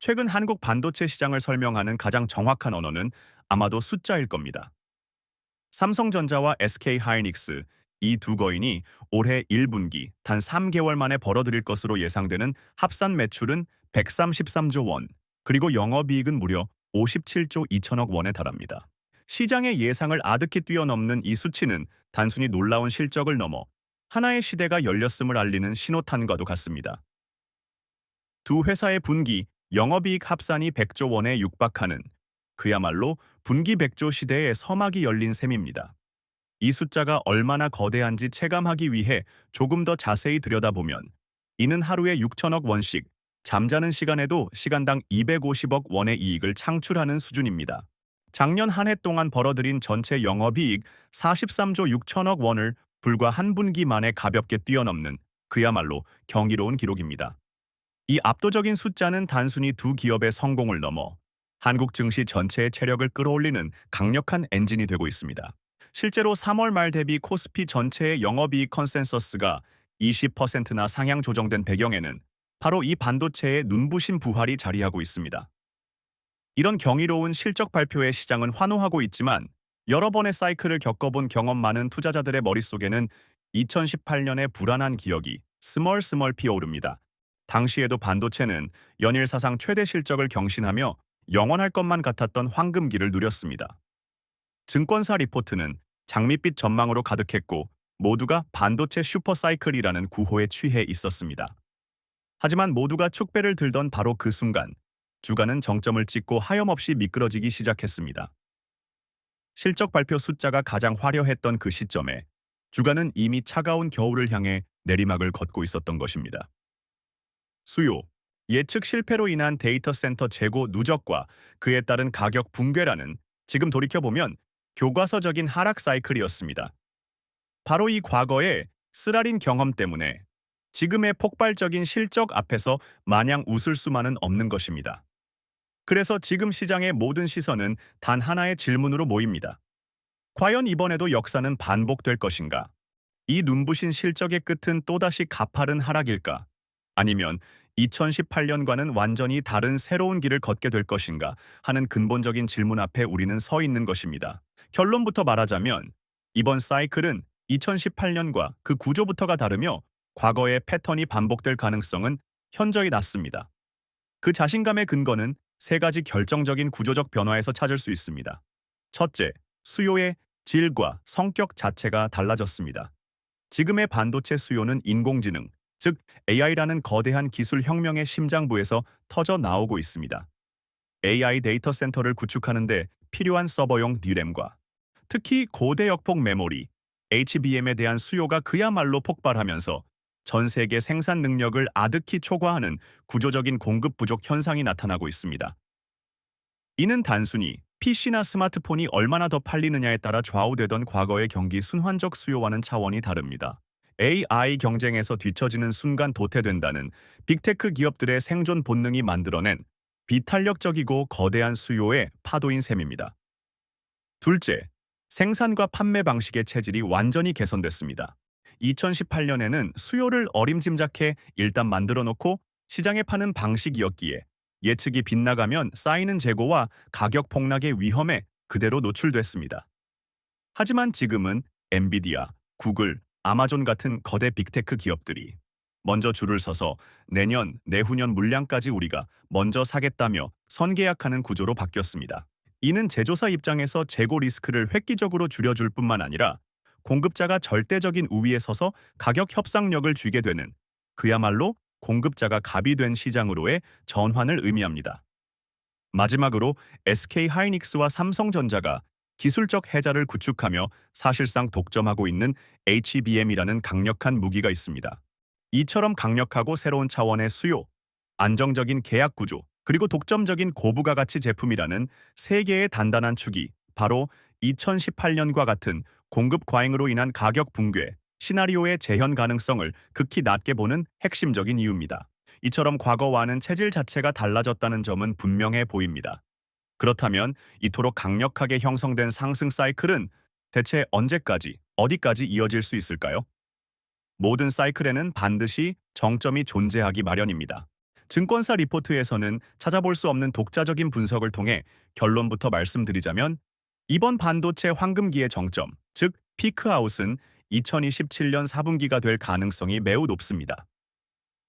최근 한국 반도체 시장을 설명하는 가장 정확한 언어는 아마도 숫자일 겁니다. 삼성전자와 SK하이닉스 이 두 거인이 올해 1분기 단 3개월 만에 벌어들일 것으로 예상되는 합산 매출은 133조 원, 그리고 영업이익은 무려 57조 2천억 원에 달합니다. 시장의 예상을 아득히 뛰어넘는 이 수치는 단순히 놀라운 실적을 넘어 하나의 시대가 열렸음을 알리는 신호탄과도 같습니다. 두 회사의 분기 영업이익 합산이 100조 원에 육박하는 그야말로 분기 100조 시대의 서막이 열린 셈입니다. 이 숫자가 얼마나 거대한지 체감하기 위해 조금 더 자세히 들여다보면 이는 하루에 6천억 원씩 잠자는 시간에도 시간당 250억 원의 이익을 창출하는 수준입니다. 작년 한 해 동안 벌어들인 전체 영업이익 43조 6천억 원을 불과 한 분기 만에 가볍게 뛰어넘는 그야말로 경이로운 기록입니다. 이 압도적인 숫자는 단순히 두 기업의 성공을 넘어 한국 증시 전체의 체력을 끌어올리는 강력한 엔진이 되고 있습니다. 실제로 3월 말 대비 코스피 전체의 영업이익 컨센서스가 20%나 상향 조정된 배경에는 바로 이 반도체의 눈부신 부활이 자리하고 있습니다. 이런 경이로운 실적 발표에 시장은 환호하고 있지만 여러 번의 사이클을 겪어본 경험 많은 투자자들의 머릿속에는 2018년의 불안한 기억이 스멀스멀 피어오릅니다. 당시에도 반도체는 연일 사상 최대 실적을 경신하며 영원할 것만 같았던 황금기를 누렸습니다. 증권사 리포트는 장밋빛 전망으로 가득했고 모두가 반도체 슈퍼사이클이라는 구호에 취해 있었습니다. 하지만 모두가 축배를 들던 바로 그 순간 주가는 정점을 찍고 하염없이 미끄러지기 시작했습니다. 실적 발표 숫자가 가장 화려했던 그 시점에 주가는 이미 차가운 겨울을 향해 내리막을 걷고 있었던 것입니다. 수요, 예측 실패로 인한 데이터 센터 재고 누적과 그에 따른 가격 붕괴라는 지금 돌이켜보면 교과서적인 하락 사이클이었습니다. 바로 이 과거의 쓰라린 경험 때문에 지금의 폭발적인 실적 앞에서 마냥 웃을 수만은 없는 것입니다. 그래서 지금 시장의 모든 시선은 단 하나의 질문으로 모입니다. 과연 이번에도 역사는 반복될 것인가? 이 눈부신 실적의 끝은 또다시 가파른 하락일까? 아니면 2018년과는 완전히 다른 새로운 길을 걷게 될 것인가 하는 근본적인 질문 앞에 우리는 서 있는 것입니다. 결론부터 말하자면 이번 사이클은 2018년과 그 구조부터가 다르며 과거의 패턴이 반복될 가능성은 현저히 낮습니다. 그 자신감의 근거는 세 가지 결정적인 구조적 변화에서 찾을 수 있습니다. 첫째, 수요의 질과 성격 자체가 달라졌습니다. 지금의 반도체 수요는 인공지능, 즉 AI라는 거대한 기술 혁명의 심장부에서 터져 나오고 있습니다. AI 데이터 센터를 구축하는 데 필요한 서버용 DRAM과 특히 고대 역폭 메모리, HBM에 대한 수요가 그야말로 폭발하면서 전 세계 생산 능력을 아득히 초과하는 구조적인 공급 부족 현상이 나타나고 있습니다. 이는 단순히 PC나 스마트폰이 얼마나 더 팔리느냐에 따라 좌우되던 과거의 경기 순환적 수요와는 차원이 다릅니다. AI 경쟁에서 뒤처지는 순간 도태된다는 빅테크 기업들의 생존 본능이 만들어낸 비탄력적이고 거대한 수요의 파도인 셈입니다. 둘째, 생산과 판매 방식의 체질이 완전히 개선됐습니다. 2018년에는 수요를 어림짐작해 일단 만들어 놓고 시장에 파는 방식이었기에 예측이 빗나가면 쌓이는 재고와 가격 폭락의 위험에 그대로 노출됐습니다. 하지만 지금은 엔비디아, 구글, 아마존 같은 거대 빅테크 기업들이 먼저 줄을 서서 내년, 내후년 물량까지 우리가 먼저 사겠다며 선계약하는 구조로 바뀌었습니다. 이는 제조사 입장에서 재고 리스크를 획기적으로 줄여줄 뿐만 아니라 공급자가 절대적인 우위에 서서 가격 협상력을 쥐게 되는 그야말로 공급자가 갑이 된 시장으로의 전환을 의미합니다. 마지막으로 SK하이닉스와 삼성전자가 기술적 해자를 구축하며 사실상 독점하고 있는 HBM이라는 강력한 무기가 있습니다. 이처럼 강력하고 새로운 차원의 수요, 안정적인 계약 구조, 그리고 독점적인 고부가 가치 제품이라는 세 개의 단단한 축이 바로 2018년과 같은 공급 과잉으로 인한 가격 붕괴 시나리오의 재현 가능성을 극히 낮게 보는 핵심적인 이유입니다. 이처럼 과거와는 체질 자체가 달라졌다는 점은 분명해 보입니다. 그렇다면 이토록 강력하게 형성된 상승 사이클은 대체 언제까지, 어디까지 이어질 수 있을까요? 모든 사이클에는 반드시 정점이 존재하기 마련입니다. 증권사 리포트에서는 찾아볼 수 없는 독자적인 분석을 통해 결론부터 말씀드리자면 이번 반도체 황금기의 정점, 즉 피크아웃은 2027년 4분기가 될 가능성이 매우 높습니다.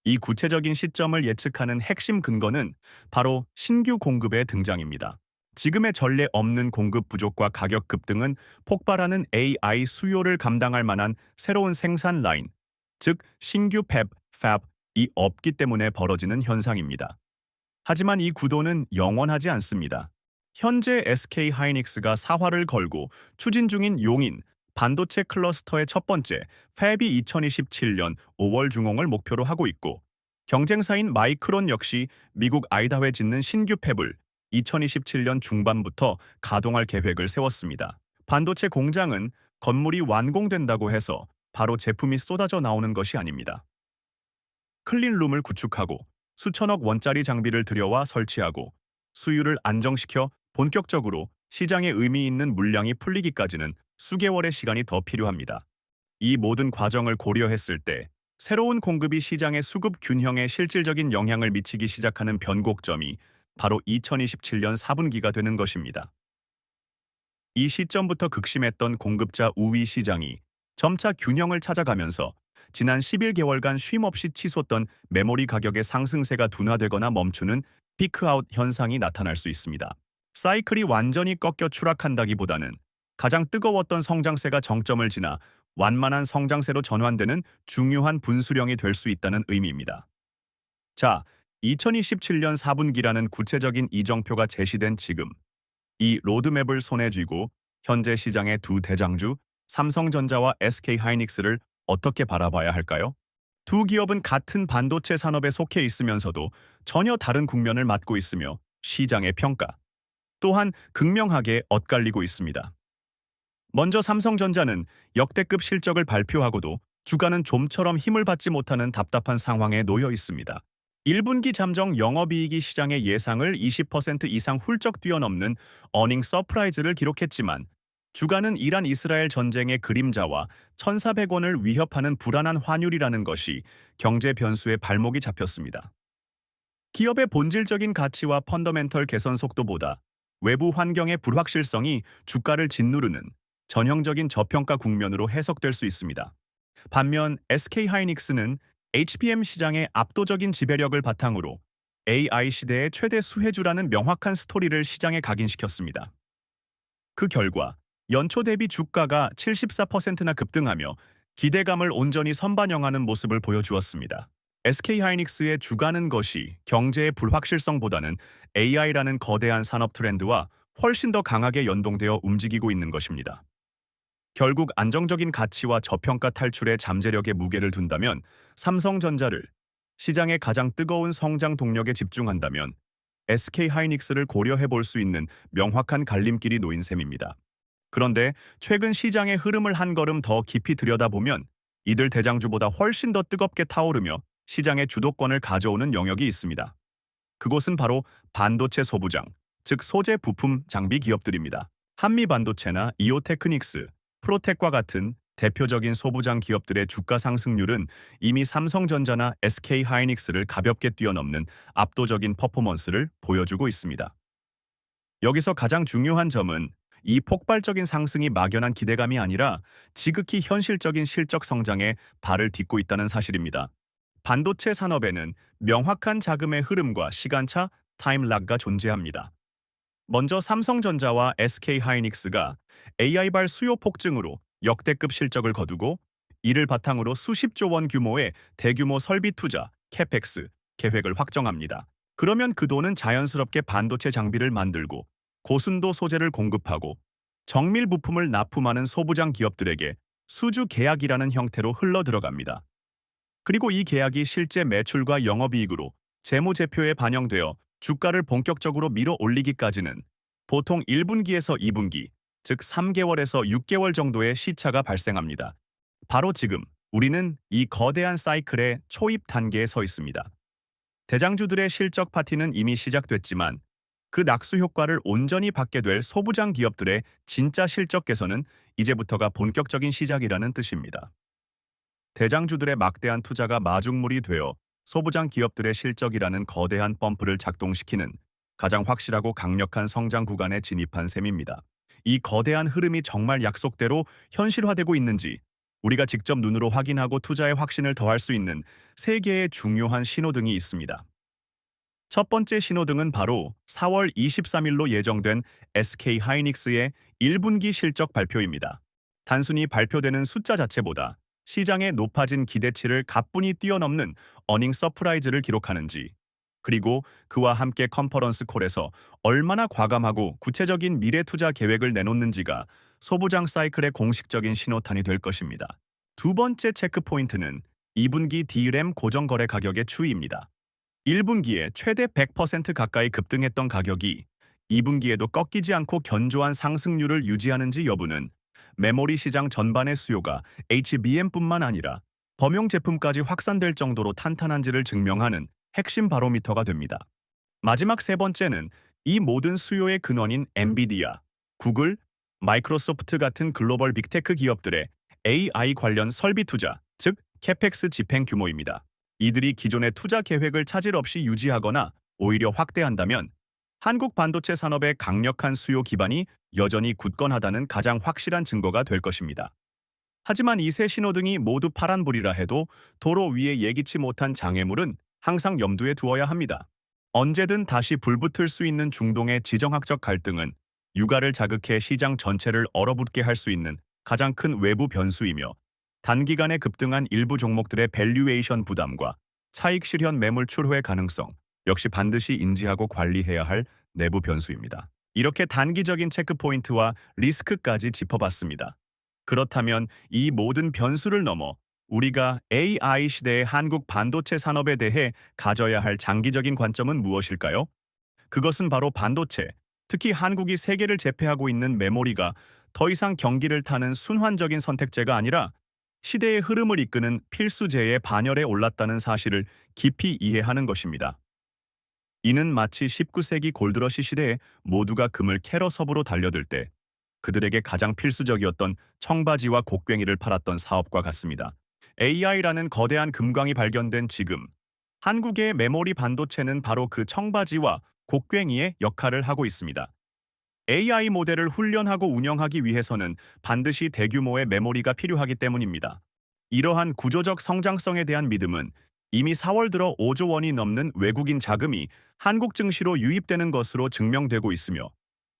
이 구체적인 시점을 예측하는 핵심 근거는 바로 신규 공급의 등장입니다. 지금의 전례 없는 공급 부족과 가격 급등은 폭발하는 AI 수요를 감당할 만한 새로운 생산 라인, 즉 신규 팹이 없기 때문에 벌어지는 현상입니다. 하지만 이 구도는 영원하지 않습니다. 현재 SK 하이닉스가 사활을 걸고 추진 중인 용인 반도체 클러스터의 첫 번째 팹이 2027년 5월 중공을 목표로 하고 있고 경쟁사인 마이크론 역시 미국 아이다호에 짓는 신규 팹을 2027년 중반부터 가동할 계획을 세웠습니다. 반도체 공장은 건물이 완공된다고 해서 바로 제품이 쏟아져 나오는 것이 아닙니다. 클린룸을 구축하고 수천억 원짜리 장비를 들여와 설치하고 수율을 안정시켜 본격적으로 시장에 의미 있는 물량이 풀리기까지는 수개월의 시간이 더 필요합니다. 이 모든 과정을 고려했을 때 새로운 공급이 시장의 수급 균형에 실질적인 영향을 미치기 시작하는 변곡점이 바로 2027년 4분기가 되는 것입니다. 이 시점부터 극심했던 공급자 우위 시장이 점차 균형을 찾아가면서 지난 11개월간 쉼없이 치솟던 메모리 가격의 상승세가 둔화되거나 멈추는 피크아웃 현상이 나타날 수 있습니다. 사이클이 완전히 꺾여 추락한다기보다는 가장 뜨거웠던 성장세가 정점을 지나 완만한 성장세로 전환되는 중요한 분수령이 될 수 있다는 의미입니다. 자, 2027년 4분기라는 구체적인 이정표가 제시된 지금, 이 로드맵을 손에 쥐고 현재 시장의 두 대장주, 삼성전자와 SK하이닉스를 어떻게 바라봐야 할까요? 두 기업은 같은 반도체 산업에 속해 있으면서도 전혀 다른 국면을 맞고 있으며 시장의 평가 또한 극명하게 엇갈리고 있습니다. 먼저 삼성전자는 역대급 실적을 발표하고도 주가는 좀처럼 힘을 받지 못하는 답답한 상황에 놓여 있습니다. 1분기 잠정 영업이익이 시장의 예상을 20% 이상 훌쩍 뛰어넘는 어닝 서프라이즈를 기록했지만 주가는 이란 이스라엘 전쟁의 그림자와 1,400원을 위협하는 불안한 환율이라는 것이 경제 변수에 발목이 잡혔습니다. 기업의 본질적인 가치와 펀더멘털 개선 속도보다 외부 환경의 불확실성이 주가를 짓누르는 전형적인 저평가 국면으로 해석될 수 있습니다. 반면 SK하이닉스는 HBM 시장의 압도적인 지배력을 바탕으로 AI 시대의 최대 수혜주라는 명확한 스토리를 시장에 각인시켰습니다. 그 결과 연초 대비 주가가 74%나 급등하며 기대감을 온전히 선반영하는 모습을 보여주었습니다. SK하이닉스의 주가는 것이 경제의 불확실성보다는 AI라는 거대한 산업 트렌드와 훨씬 더 강하게 연동되어 움직이고 있는 것입니다. 결국 안정적인 가치와 저평가 탈출의 잠재력에 무게를 둔다면 삼성전자를, 시장의 가장 뜨거운 성장 동력에 집중한다면 SK하이닉스를 고려해 볼 수 있는 명확한 갈림길이 놓인 셈입니다. 그런데 최근 시장의 흐름을 한 걸음 더 깊이 들여다보면 이들 대장주보다 훨씬 더 뜨겁게 타오르며 시장의 주도권을 가져오는 영역이 있습니다. 그곳은 바로 반도체 소부장, 즉 소재 부품 장비 기업들입니다. 한미반도체나 이오테크닉스, 프로텍과 같은 대표적인 소부장 기업들의 주가 상승률은 이미 삼성전자나 SK하이닉스를 가볍게 뛰어넘는 압도적인 퍼포먼스를 보여주고 있습니다. 여기서 가장 중요한 점은 이 폭발적인 상승이 막연한 기대감이 아니라 지극히 현실적인 실적 성장에 발을 딛고 있다는 사실입니다. 반도체 산업에는 명확한 자금의 흐름과 시간차 타임락가 존재합니다. 먼저 삼성전자와 SK하이닉스가 AI발 수요 폭증으로 역대급 실적을 거두고 이를 바탕으로 수십조 원 규모의 대규모 설비 투자, 캐펙스 계획을 확정합니다. 그러면 그 돈은 자연스럽게 반도체 장비를 만들고 고순도 소재를 공급하고 정밀 부품을 납품하는 소부장 기업들에게 수주 계약이라는 형태로 흘러 들어갑니다. 그리고 이 계약이 실제 매출과 영업이익으로 재무제표에 반영되어 주가를 본격적으로 밀어 올리기까지는 보통 1분기에서 2분기, 즉 3개월에서 6개월 정도의 시차가 발생합니다. 바로 지금 우리는 이 거대한 사이클의 초입 단계에 서 있습니다. 대장주들의 실적 파티는 이미 시작됐지만 그 낙수 효과를 온전히 받게 될 소부장 기업들의 진짜 실적 개선은 이제부터가 본격적인 시작이라는 뜻입니다. 대장주들의 막대한 투자가 마중물이 되어 소부장 기업들의 실적이라는 거대한 펌프를 작동시키는 가장 확실하고 강력한 성장 구간에 진입한 셈입니다. 이 거대한 흐름이 정말 약속대로 현실화되고 있는지 우리가 직접 눈으로 확인하고 투자의 확신을 더할 수 있는 세 개의 중요한 신호등이 있습니다. 첫 번째 신호등은 바로 4월 23일로 예정된 SK 하이닉스의 1분기 실적 발표입니다. 단순히 발표되는 숫자 자체보다 시장의 높아진 기대치를 가뿐히 뛰어넘는 어닝 서프라이즈를 기록하는지, 그리고 그와 함께 컨퍼런스 콜에서 얼마나 과감하고 구체적인 미래 투자 계획을 내놓는지가 소부장 사이클의 공식적인 신호탄이 될 것입니다. 두 번째 체크 포인트는 2분기 D램 고정거래 가격의 추이입니다. 1분기에 최대 100% 가까이 급등했던 가격이 2분기에도 꺾이지 않고 견조한 상승률을 유지하는지 여부는 메모리 시장 전반의 수요가 HBM뿐만 아니라 범용 제품까지 확산될 정도로 탄탄한지를 증명하는 핵심 바로미터가 됩니다. 마지막 세 번째는 이 모든 수요의 근원인 엔비디아, 구글, 마이크로소프트 같은 글로벌 빅테크 기업들의 AI 관련 설비 투자, 즉 캐펙스 집행 규모입니다. 이들이 기존의 투자 계획을 차질 없이 유지하거나 오히려 확대한다면 한국 반도체 산업의 강력한 수요 기반이 여전히 굳건하다는 가장 확실한 증거가 될 것입니다. 하지만 이 세 신호등이 모두 파란불이라 해도 도로 위에 예기치 못한 장애물은 항상 염두에 두어야 합니다. 언제든 다시 불붙을 수 있는 중동의 지정학적 갈등은 유가를 자극해 시장 전체를 얼어붙게 할 수 있는 가장 큰 외부 변수이며, 단기간에 급등한 일부 종목들의 밸류에이션 부담과 차익 실현 매물 출회 가능성 역시 반드시 인지하고 관리해야 할 내부 변수입니다. 이렇게 단기적인 체크포인트와 리스크까지 짚어봤습니다. 그렇다면 이 모든 변수를 넘어 우리가 AI 시대의 한국 반도체 산업에 대해 가져야 할 장기적인 관점은 무엇일까요? 그것은 바로 반도체, 특히 한국이 세계를 제패하고 있는 메모리가 더 이상 경기를 타는 순환적인 선택제가 아니라 시대의 흐름을 이끄는 필수제의 반열에 올랐다는 사실을 깊이 이해하는 것입니다. 이는 마치 19세기 골드러시 시대에 모두가 금을 캐러 섭으로 달려들 때 그들에게 가장 필수적이었던 청바지와 곡괭이를 팔았던 사업과 같습니다. AI라는 거대한 금광이 발견된 지금, 한국의 메모리 반도체는 바로 그 청바지와 곡괭이의 역할을 하고 있습니다. AI 모델을 훈련하고 운영하기 위해서는 반드시 대규모의 메모리가 필요하기 때문입니다. 이러한 구조적 성장성에 대한 믿음은 이미 4월 들어 5조 원이 넘는 외국인 자금이 한국 증시로 유입되는 것으로 증명되고 있으며,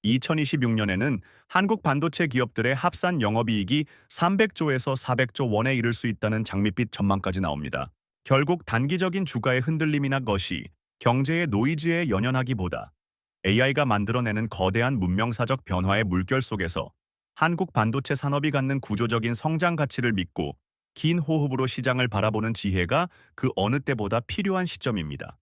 2026년에는 한국 반도체 기업들의 합산 영업이익이 300조에서 400조 원에 이를 수 있다는 장밋빛 전망까지 나옵니다. 결국 단기적인 주가의 흔들림이나 것이 경제의 노이즈에 연연하기보다 AI가 만들어내는 거대한 문명사적 변화의 물결 속에서 한국 반도체 산업이 갖는 구조적인 성장 가치를 믿고 긴 호흡으로 시장을 바라보는 지혜가 그 어느 때보다 필요한 시점입니다.